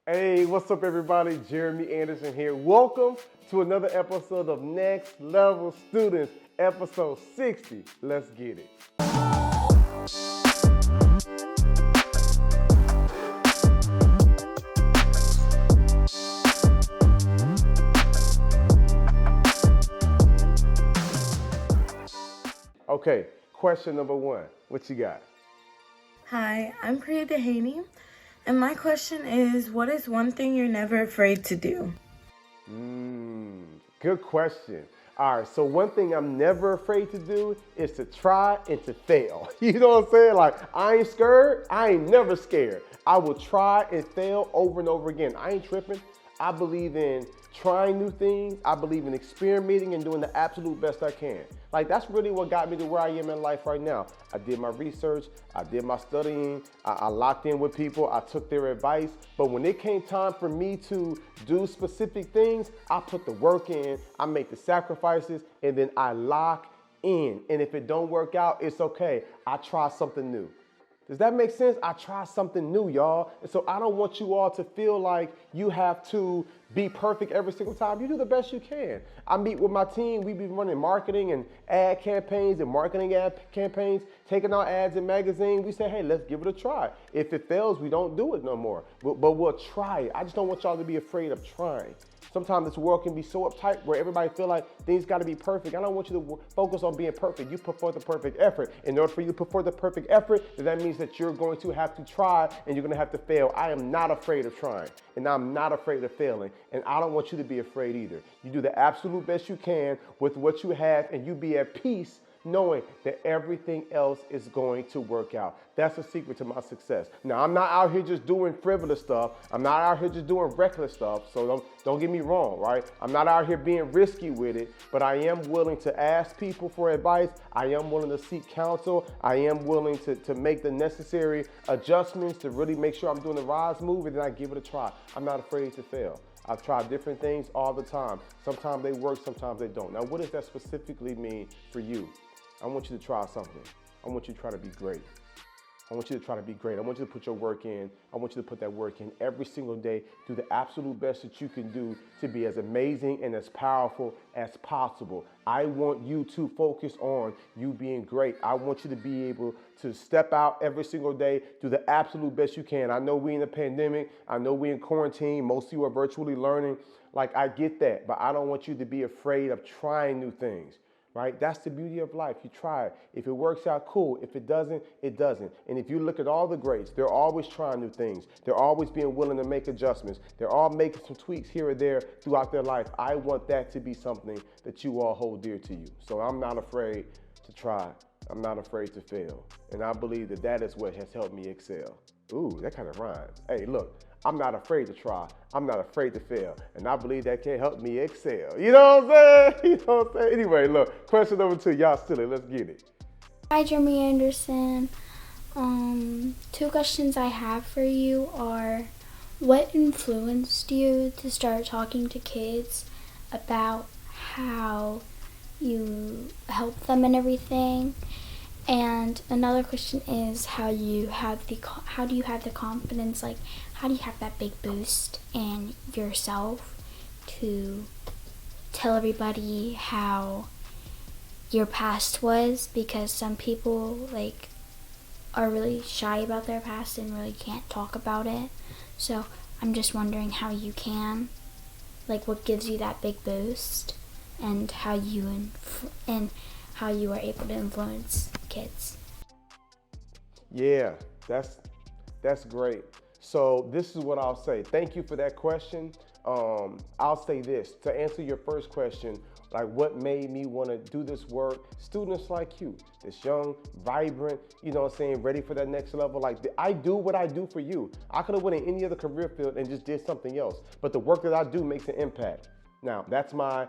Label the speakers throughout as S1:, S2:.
S1: Hey, what's up everybody? Jeremy Anderson here. Welcome to another episode of Next Level Students, episode 60. Let's get it. Okay, question number one. What you got?
S2: Hi, I'm Priya Dehaney, and my question is, what is one thing you're never afraid to do?
S1: Good question. All right, so one thing I'm never afraid to do is to try and to fail. You know what I'm saying? Like, I ain't scared. I ain't never scared. I will try and fail over and over again. I ain't tripping. I believe in trying new things. I believe in experimenting and doing the absolute best I can. Like, that's really what got me to where I am in life right now. I did my research, I did my studying, I locked in with people, I took their advice. But when it came time for me to do specific things, I put the work in, I make the sacrifices, and then I lock in. And if it don't work out, it's okay. I try something new. Does that make sense? I try something new, y'all. And so I don't want you all to feel like you have to be perfect every single time. You do the best you can. I meet with my team. We be running marketing and ad campaigns and marketing ad campaigns, taking out ads in magazines. We say, hey, let's give it a try. If it fails, we don't do it no more. But we'll try it. I just don't want y'all to be afraid of trying. Sometimes this world can be so uptight where everybody feel like things got to be perfect. I don't want you to focus on being perfect. You put forth the perfect effort. In order for you to put forth the perfect effort, that means that you're going to have to try and you're going to have to fail. I am not afraid of trying, and I'm not afraid of failing, and I don't want you to be afraid either. You do the absolute best you can with what you have, and you be at peace knowing that everything else is going to work out. That's the secret to my success. Now, I'm not out here just doing frivolous stuff. I'm not out here just doing reckless stuff. So don't get me wrong, right? I'm not out here being risky with it, but I am willing to ask people for advice. I am willing to seek counsel. I am willing to make the necessary adjustments to really make sure I'm doing the right move, and then I give it a try. I'm not afraid to fail. I've tried different things all the time. Sometimes they work, sometimes they don't. Now, what does that specifically mean for you? I want you to try something. I want you to try to be great. I want you to try to be great. I want you to put your work in. I want you to put that work in every single day. Do the absolute best that you can do to be as amazing and as powerful as possible. I want you to focus on you being great. I want you to be able to step out every single day, do the absolute best you can. I know we in a pandemic. I know we in quarantine. Most of you are virtually learning. Like, I get that, but I don't want you to be afraid of trying new things. Right? That's the beauty of life. You try it. If it works out, cool. If it doesn't, it doesn't. And if you look at all the greats, they're always trying new things. They're always being willing to make adjustments. They're all making some tweaks here or there throughout their life. I want that to be something that you all hold dear to you. So I'm not afraid to try. I'm not afraid to fail. And I believe that that is what has helped me excel. Ooh, that kind of rhymes. Hey, look. I'm not afraid to try. I'm not afraid to fail. And I believe that can help me excel. You know what I'm saying? You know what I'm saying? Anyway, look, question number 2. Y'all silly. Let's get it.
S3: Hi, Jeremy Anderson. Two questions I have for you are, what influenced you to start talking to kids about how you help them and everything? And another question is, how do you have the confidence, like how do you have that big boost in yourself to tell everybody how your past was? Because some people like are really shy about their past and really can't talk about it. So I'm just wondering how you can, like, what gives you that big boost, and how you are able to influence kids.
S1: Yeah, that's great. So this is what I'll say. Thank you for that question. I'll say this to answer your first question. Like, what made me want to do this work? Students like you, this young, vibrant, you know what I'm saying, ready for that next level. Like, I do what I do for you. I could have went in any other career field and just did something else. But the work that I do makes an impact. Now, that's my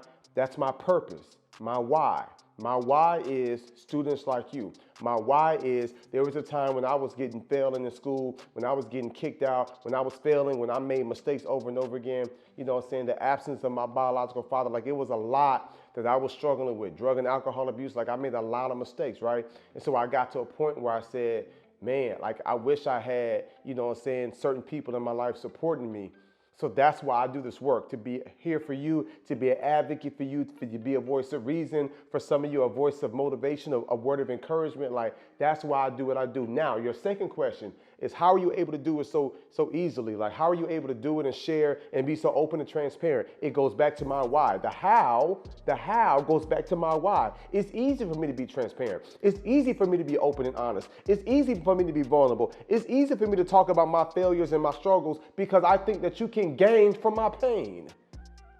S1: purpose, my why. My why is students like you. My why is there was a time when I was getting failing in school, when I was getting kicked out, when I was failing, when I made mistakes over and over again. You know what I'm saying? The absence of my biological father, like, it was a lot that I was struggling with. Drug and alcohol abuse, like, I made a lot of mistakes, right? And so I got to a point where I said, man, like, I wish I had, you know what I'm saying, certain people in my life supporting me So that's why I do this work, to be here for you, to be an advocate for you, to be a voice of reason. For some of you, a voice of motivation, a word of encouragement. Like, that's why I do what I do. Now, your second question is, how are you able to do it so easily? Like, how are you able to do it and share and be so open and transparent? It goes back to my why. The how goes back to my why. It's easy for me to be transparent. It's easy for me to be open and honest. It's easy for me to be vulnerable. It's easy for me to talk about my failures and my struggles, because I think that you can gain from my pain.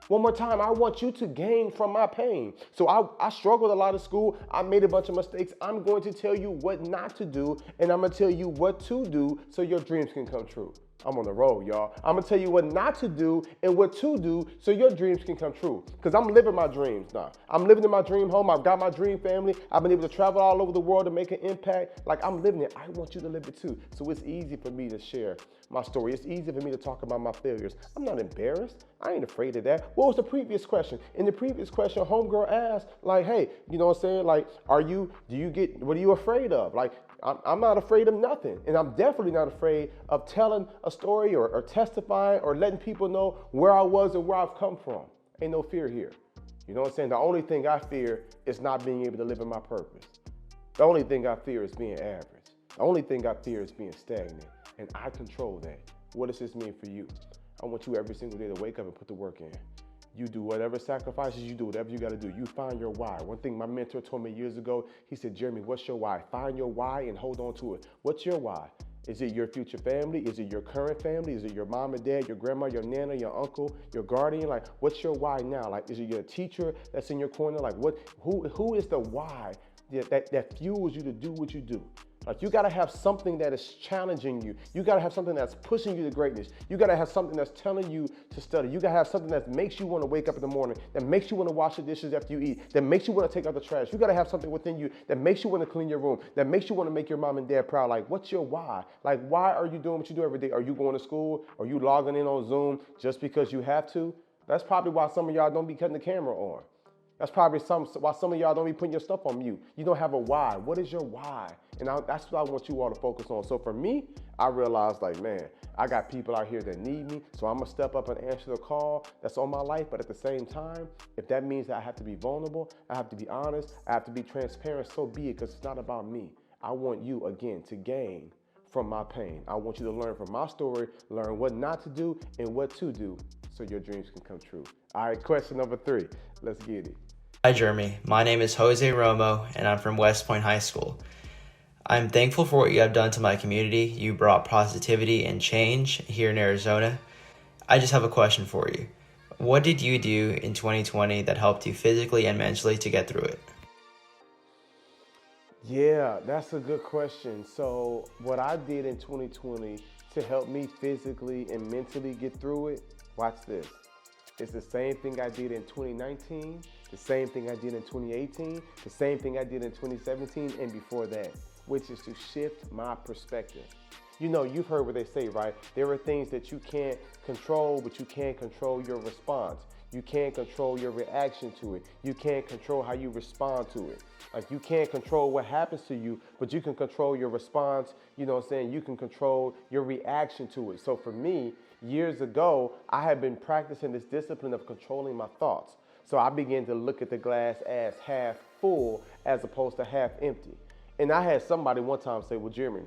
S1: One more time, I want you to gain from my pain. So I struggled a lot in school. I made a bunch of mistakes. I'm going to tell you what not to do, and I'm going to tell you what to do so your dreams can come true. I'm on the road, y'all. I'm going to tell you what not to do and what to do so your dreams can come true. Because I'm living my dreams now. I'm living in my dream home. I've got my dream family. I've been able to travel all over the world to make an impact. Like, I'm living it. I want you to live it too. So it's easy for me to share my story. It's easy for me to talk about my failures. I'm not embarrassed. I ain't afraid of that. What was the previous question? In the previous question, homegirl asked, like, hey, you know what I'm saying? Like, what are you afraid of? Like, I'm not afraid of nothing. And I'm definitely not afraid of telling a story or testifying or letting people know where I was and where I've come from. Ain't no fear here. You know what I'm saying? The only thing I fear is not being able to live in my purpose. The only thing I fear is being average. The only thing I fear is being stagnant. And I control that. What does this mean for you? I want you every single day to wake up and put the work in. You do whatever sacrifices you do, whatever you got to do. You find your why. One thing my mentor told me years ago, he said, Jeremy, what's your why? Find your why and hold on to it. What's your why? Is it your future family? Is it your current family? Is it your mom and dad, your grandma, your nana, your uncle, your guardian? Like, what's your why now? Like, is it your teacher that's in your corner? Like, who is the why that fuels you to do what you do? Like, you gotta have something that is challenging you. You gotta have something that's pushing you to greatness. You gotta have something that's telling you to study. You gotta have something that makes you wanna wake up in the morning, that makes you wanna wash the dishes after you eat, that makes you wanna take out the trash. You gotta have something within you that makes you wanna clean your room, that makes you wanna make your mom and dad proud. Like, what's your why? Like, why are you doing what you do every day? Are you going to school? Are you logging in on Zoom just because you have to? That's probably why some of y'all don't be cutting the camera on. That's probably why some of y'all don't be putting your stuff on mute. You don't have a why. What is your why? And that's what I want you all to focus on. So for me, I realized, like, man, I got people out here that need me. So I'm going to step up and answer the call that's on my life. But at the same time, if that means that I have to be vulnerable, I have to be honest, I have to be transparent, so be it, because it's not about me. I want you, again, to gain from my pain. I want you to learn from my story, learn what not to do and what to do so your dreams can come true. All right, question number 3. Let's get it.
S4: Hi Jeremy, my name is Jose Romo and I'm from West Point High School. I'm thankful for what you have done to my community. You brought positivity and change here in Arizona. I just have a question for you. What did you do in 2020 that helped you physically and mentally to get through it?
S1: Yeah, that's a good question. So what I did in 2020 to help me physically and mentally get through it, watch this. It's the same thing I did in 2019, the same thing I did in 2018, the same thing I did in 2017 and before that, which is to shift my perspective. You know, you've heard what they say, right? There are things that you can't control, but you can control your response. You can't control your reaction to it. You can't control how you respond to it. Like, you can't control what happens to you, but you can control your response. You know what I'm saying? You can control your reaction to it. So for me, years ago, I had been practicing this discipline of controlling my thoughts. So I began to look at the glass as half full as opposed to half empty. And I had somebody one time say, well, Jeremy,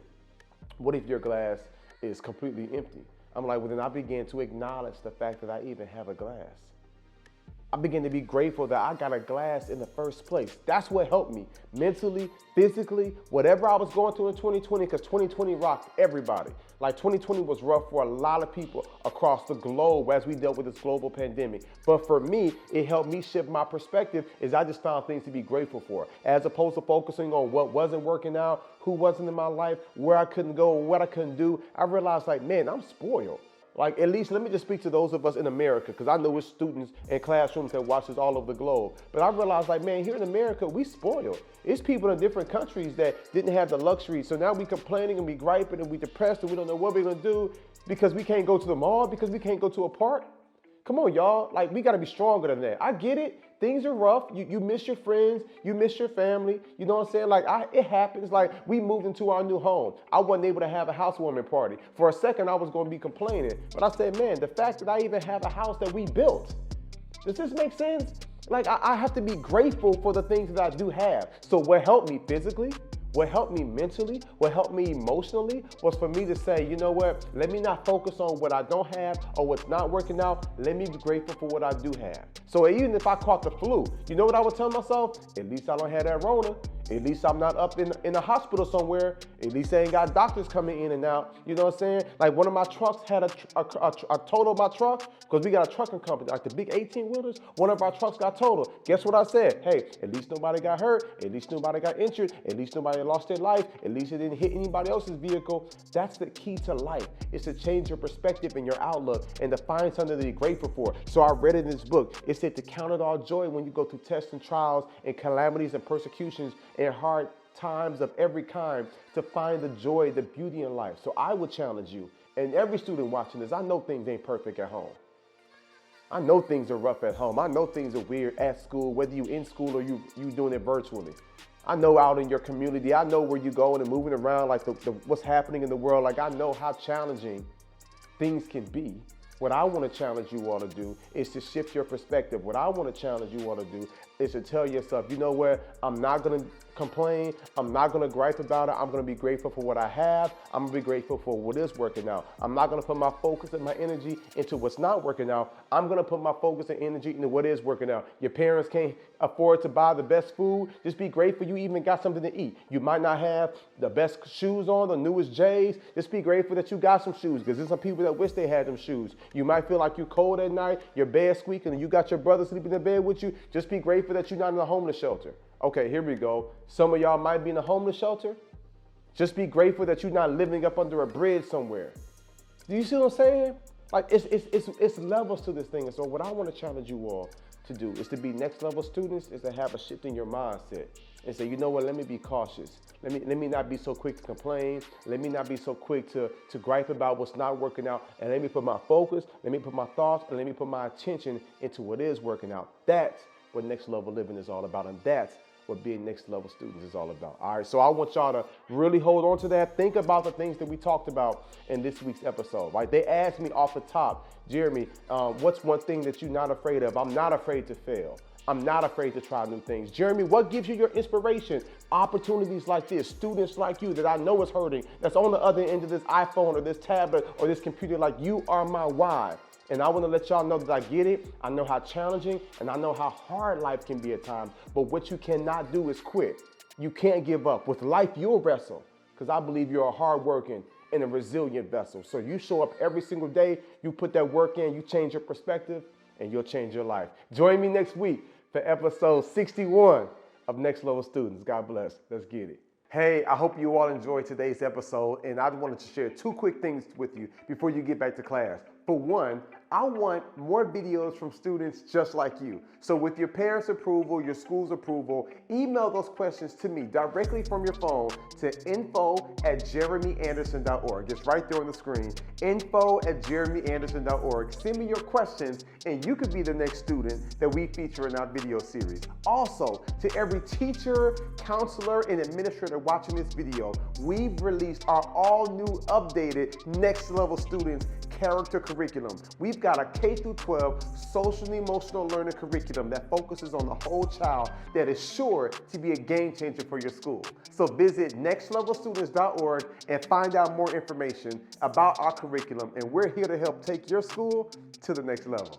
S1: what if your glass is completely empty? I'm like, well, then I began to acknowledge the fact that I even have a glass. I began to be grateful that I got a glass in the first place. That's what helped me mentally, physically, whatever I was going through in 2020, because 2020 rocked everybody. Like, 2020 was rough for a lot of people across the globe as we dealt with this global pandemic. But for me, it helped me shift my perspective as I just found things to be grateful for. As opposed to focusing on what wasn't working out, who wasn't in my life, where I couldn't go, what I couldn't do, I realized, like, man, I'm spoiled. Like, at least let me just speak to those of us in America, because I know it's students in classrooms that watch this all over the globe. But I realized, like, man, here in America, we spoiled. It's people in different countries that didn't have the luxury. So now we complaining and we griping and we depressed and we don't know what we're going to do because we can't go to the mall, because we can't go to a park. Come on, y'all. Like, we got to be stronger than that. I get it. things are rough. You miss your friends, you miss your family. You know what I'm saying? Like, it happens. Like, we moved into our new home. I wasn't able to have a housewarming party. For a second, I was going to be complaining. But I said, man, the fact that I even have a house that we built, does this make sense? Like, I have to be grateful for the things that I do have. So what helped me physically, what helped me mentally, what helped me emotionally was for me to say, you know what, let me not focus on what I don't have or what's not working out. Let me be grateful for what I do have. So even if I caught the flu, you know what I would tell myself? At least I don't have that Rona. At least I'm not up in the hospital somewhere. At least I ain't got doctors coming in and out. You know what I'm saying? Like, one of my trucks had a total of my truck, because we got a trucking company, like the big 18-wheelers. One of our trucks got totaled. Guess what I said? Hey, at least nobody got hurt. At least nobody got injured. At least nobody lost their life. At least it didn't hit anybody else's vehicle. That's the key to life, is to change your perspective and your outlook and to find something to be grateful for. So I read in this book, it said to count it all joy when you go through tests and trials and calamities and persecutions and hard times of every kind, to find the joy, the beauty in life. So I would challenge you, and every student watching this, I know things ain't perfect at home. I know things are rough at home. I know things are weird at school, whether you in school or you doing it virtually. I know out in your community, I know where you're going and moving around, like what's happening in the world. Like, I know how challenging things can be. What I want to challenge you all to do is to shift your perspective. What I want to challenge you all to do is to tell yourself, you know what, I'm not going to complain. I'm not going to gripe about it. I'm going to be grateful for what I have. I'm going to be grateful for what is working out. I'm not going to put my focus and my energy into what's not working out. I'm going to put my focus and energy into what is working out. Your parents can't afford to buy the best food. Just be grateful you even got something to eat. You might not have the best shoes on, the newest J's. Just be grateful that you got some shoes, because there's some people that wish they had them shoes. You might feel like you're cold at night, your bed squeaking, and you got your brother sleeping in bed with you. Just be grateful that you're not in a homeless shelter. Okay, here we go. Some of y'all might be in a homeless shelter. Just be grateful that you're not living up under a bridge somewhere. Do you see what I'm saying? Like, it's levels to this thing. And so what I want to challenge you all to do is to be next level students, is to have a shift in your mindset and say, you know what, let me be cautious. Let me not be so quick to complain. Let me not be so quick to gripe about what's not working out. And let me put my focus, let me put my thoughts, and let me put my attention into what is working out. That's what next level living is all about. And that's what being next level students is all about. All right, so I want y'all to really hold on to that. Think about the things that we talked about in this week's episode, right? They asked me off the top, Jeremy, what's one thing that you're not afraid of? I'm not afraid to fail. I'm not afraid to try new things. Jeremy, what gives you your inspiration? Opportunities like this, students like you that I know is hurting, that's on the other end of this iPhone or this tablet or this computer. Like, you are my why. And I want to let y'all know that I get it. I know how challenging and I know how hard life can be at times. But what you cannot do is quit. You can't give up. With life, you'll wrestle, because I believe you're a hardworking and a resilient vessel. So you show up every single day, you put that work in, you change your perspective, and you'll change your life. Join me next week for episode 61 of Next Level Students. God bless. Let's get it. Hey, I hope you all enjoyed today's episode, and I wanted to share two quick things with you before you get back to class. For one, I want more videos from students just like you. So with your parents' approval, your school's approval, email those questions to me directly from your phone to info@jeremyanderson.org. It's right there on the screen, info@jeremyanderson.org. Send me your questions, and you could be the next student that we feature in our video series. Also, to every teacher, counselor, and administrator watching this video, we've released our all-new updated Next Level Students character curriculum. We've got a K-12 social and emotional learning curriculum that focuses on the whole child, that is sure to be a game changer for your school. So visit nextlevelstudents.org and find out more information about our curriculum, and we're here to help take your school to the next level.